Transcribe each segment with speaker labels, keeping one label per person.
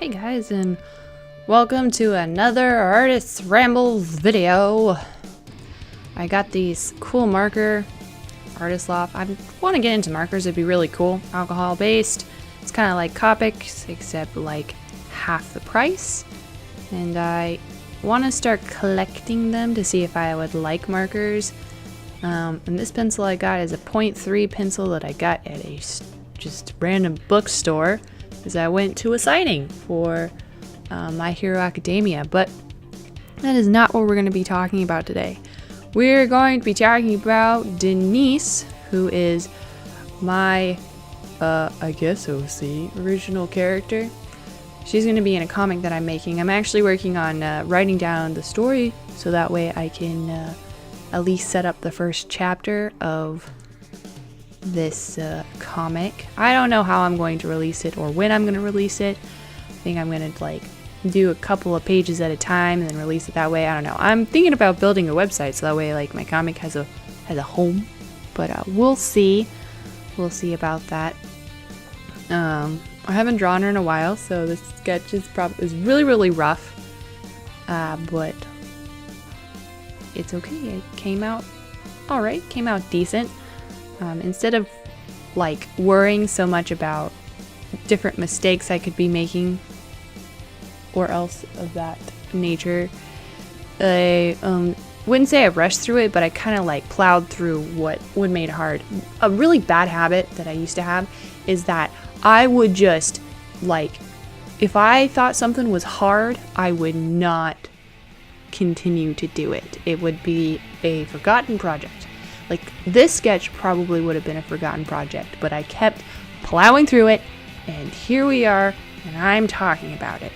Speaker 1: Hey guys, and welcome to another Artist's Rambles video. I got these cool marker artist loft. I want to get into markers. It'd be really cool. Alcohol based. It's kind of like Copics, except like half the price. And I want to start collecting them to see if I would like markers. And this pencil I got is a 0.3 pencil that I got at a just random bookstore. As I went to a signing for My Hero Academia, but that is not what we're going to be talking about today. We're going to be talking about Denise, who is my, I guess OC, original character. She's going to be in a comic that I'm making. I'm actually working on writing down the story, so that way I can at least set up the first chapter of this comic. I don't know how I'm going to release it or when I'm going to release it. I think I'm going to like do a couple of pages at a time and then release it that way. I don't know. I'm thinking about building a website so that way like my comic has a home. But we'll see. We'll see about that. I haven't drawn her in a while, so this sketch is really rough. But it's okay. It came out alright. Came out decent. Instead of like worrying so much about different mistakes I could be making or else of that nature, I wouldn't say I rushed through it, but I kind of like plowed through what would make it hard. A really bad habit that I used to have is that I would just like, if I thought something was hard, I would not continue to do it. It would be a forgotten project. Like, this sketch probably would have been a forgotten project, but I kept plowing through it, and here we are, and I'm talking about it.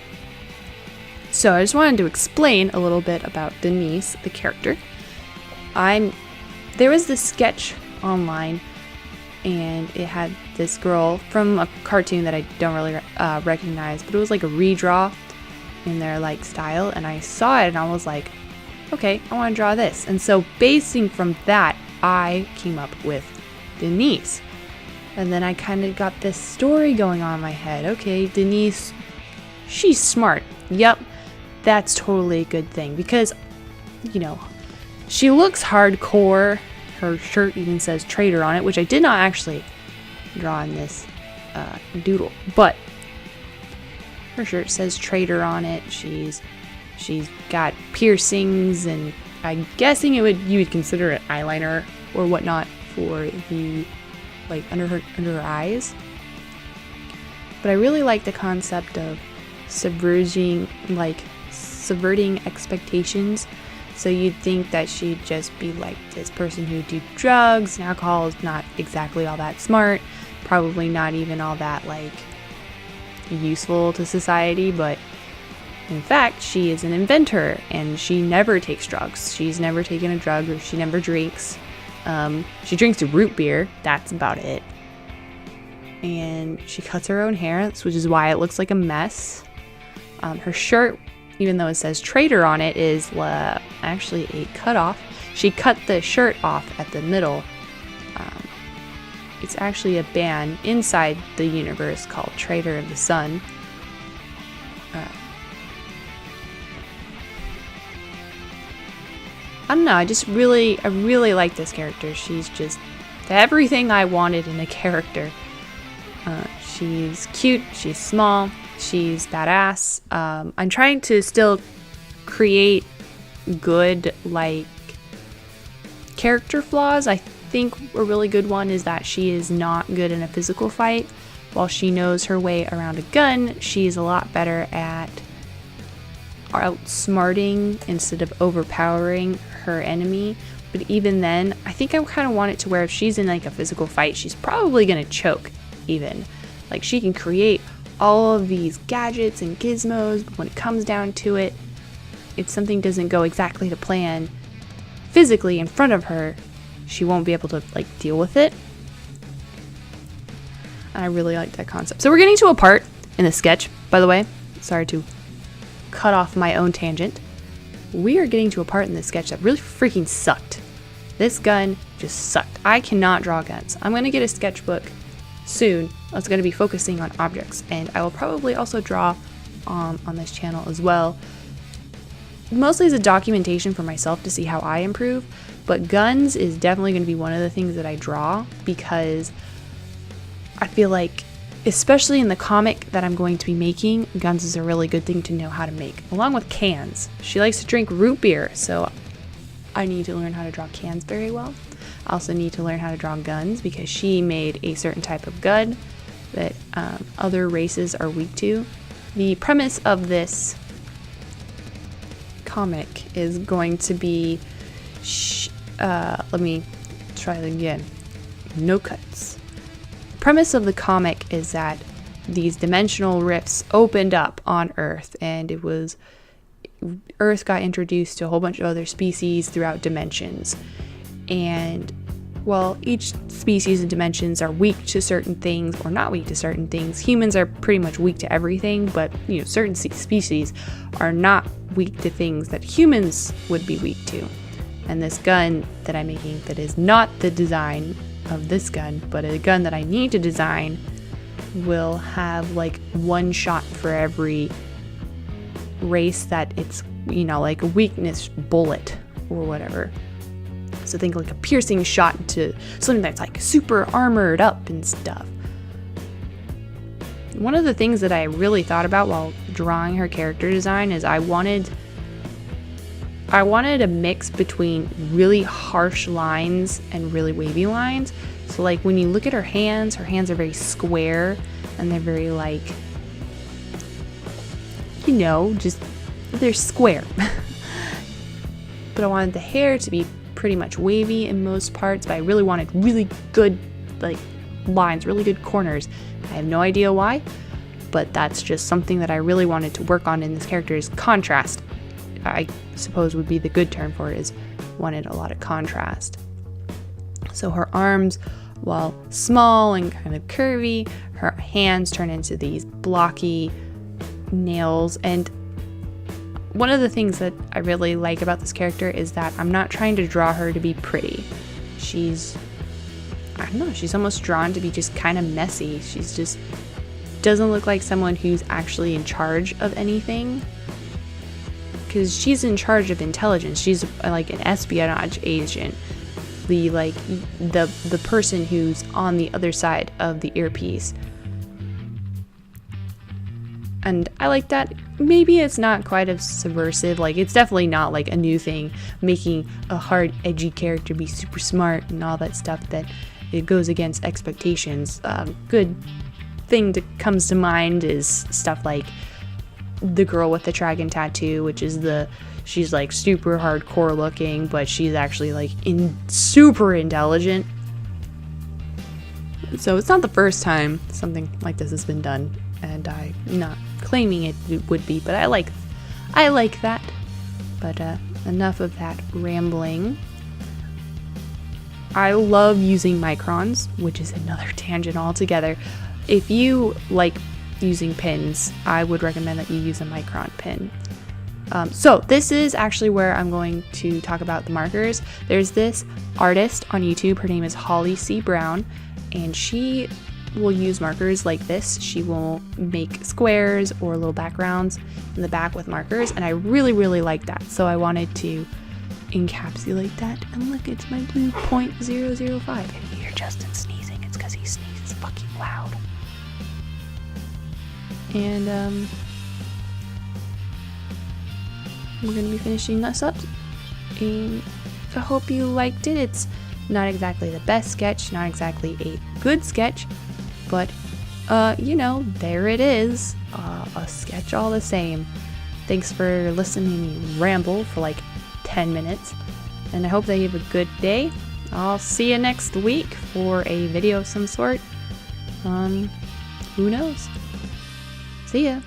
Speaker 1: So I just wanted to explain a little bit about Denise, the character. There was this sketch online, and it had this girl from a cartoon that I don't really recognize, but it was like a redraw in their like style, and I saw it, and I was like, okay, I want to draw this. And so basing from that, I came up with Denise. And then I kind of got this story going on in my head. Okay, Denise, she's smart. Yep, that's totally a good thing because, you know, she looks hardcore. Her shirt even says traitor on it, which I did not actually draw in this doodle. But her shirt says traitor on it. She's got piercings, and I'm guessing you would consider it eyeliner or whatnot for the like under her eyes. But I really like the concept of subverting expectations. So you'd think that she'd just be like this person who'd do drugs and alcohol is not exactly all that smart, probably not even all that like useful to society, but in fact, she is an inventor, and she never takes drugs. She's never taken a drug, or she never drinks. She drinks root beer. That's about it. And she cuts her own hair, which is why it looks like a mess. Her shirt, even though it says traitor on it, is actually a cutoff. She cut the shirt off at the middle. It's actually a band inside the universe called Traitor of the Sun. I don't know, I really like this character. She's just everything I wanted in a character. She's cute, she's small, she's badass. I'm trying to still create good, like, character flaws. I think a really good one is that she is not good in a physical fight. While she knows her way around a gun, she's a lot better at outsmarting instead of overpowering her enemy. But even then, I think I kind of want it to where if she's in like a physical fight, she's probably gonna choke. Even like she can create all of these gadgets and gizmos, but when it comes down to it, if something doesn't go exactly to plan physically in front of her, she won't be able to like deal with it. And I really like that concept. So we're getting to a part in the sketch, by the way, sorry to cut off my own tangent. We are getting to a part in this sketch that really freaking sucked. This gun just sucked. I cannot draw guns. I'm going to get a sketchbook soon. That's going to be focusing on objects, and I will probably also draw on this channel as well. Mostly as a documentation for myself to see how I improve, but guns is definitely going to be one of the things that I draw, because I feel like, especially in the comic that I'm going to be making, guns is a really good thing to know how to make, along with cans. She likes to drink root beer, so I need to learn how to draw cans very well. I also need to learn how to draw guns, because she made a certain type of gun that other races are weak to. The premise of this comic is going to be, let me try it again. No cuts. The premise of the comic is that these dimensional rifts opened up on Earth, and Earth got introduced to a whole bunch of other species throughout dimensions. And well, each species and dimensions are weak to certain things or not weak to certain things. Humans are pretty much weak to everything, but certain species are not weak to things that humans would be weak to. And this gun that I'm making, that is not the design of this gun, but a gun that I need to design, will have like one shot for every race that it's, like a weakness bullet or whatever. So think like a piercing shot into something that's like super armored up and stuff. One of the things that I really thought about while drawing her character design is I wanted a mix between really harsh lines and really wavy lines. So like when you look at her hands are very square, and they're very like, just they're square. But I wanted the hair to be pretty much wavy in most parts, but I really wanted really good like lines, really good corners. I have no idea why, but that's just something that I really wanted to work on in this character, is contrast. I suppose would be the good term for it, is wanted a lot of contrast. So her arms, while small and kind of curvy, her hands turn into these blocky nails. And one of the things that I really like about this character is that I'm not trying to draw her to be pretty. She's almost drawn to be just kind of messy. She's just doesn't look like someone who's actually in charge of anything, because she's in charge of intelligence. She's like an espionage agent, the person who's on the other side of the earpiece. And I like that. Maybe it's not quite as subversive. Like, it's definitely not like a new thing, making a hard, edgy character be super smart and all that stuff, that it goes against expectations. Good thing that comes to mind is stuff like the girl with the dragon tattoo, which is she's like super hardcore looking, but she's actually like super intelligent. So it's not the first time something like this has been done, and I'm not claiming it would be, but I like that. But enough of that rambling. I love using microns, which is another tangent altogether. If you like using pins, I would recommend that you use a micron pin. So this is actually where I'm going to talk about the markers. There's this artist on YouTube, her name is Holly C. Brown, and she will use markers like this. She will make squares or little backgrounds in the back with markers, and I really, really like that. So I wanted to encapsulate that, and look, it's my blue .005. If you hear Justin sneezing, it's because he sneezes fucking loud. And we're gonna be finishing this up, and I hope you liked it. It's not exactly the best sketch, not exactly a good sketch, but there it is, a sketch all the same. Thanks for listening to me ramble for like 10 minutes, and I hope that you have a good day. I'll see you next week for a video of some sort. Who knows? See ya.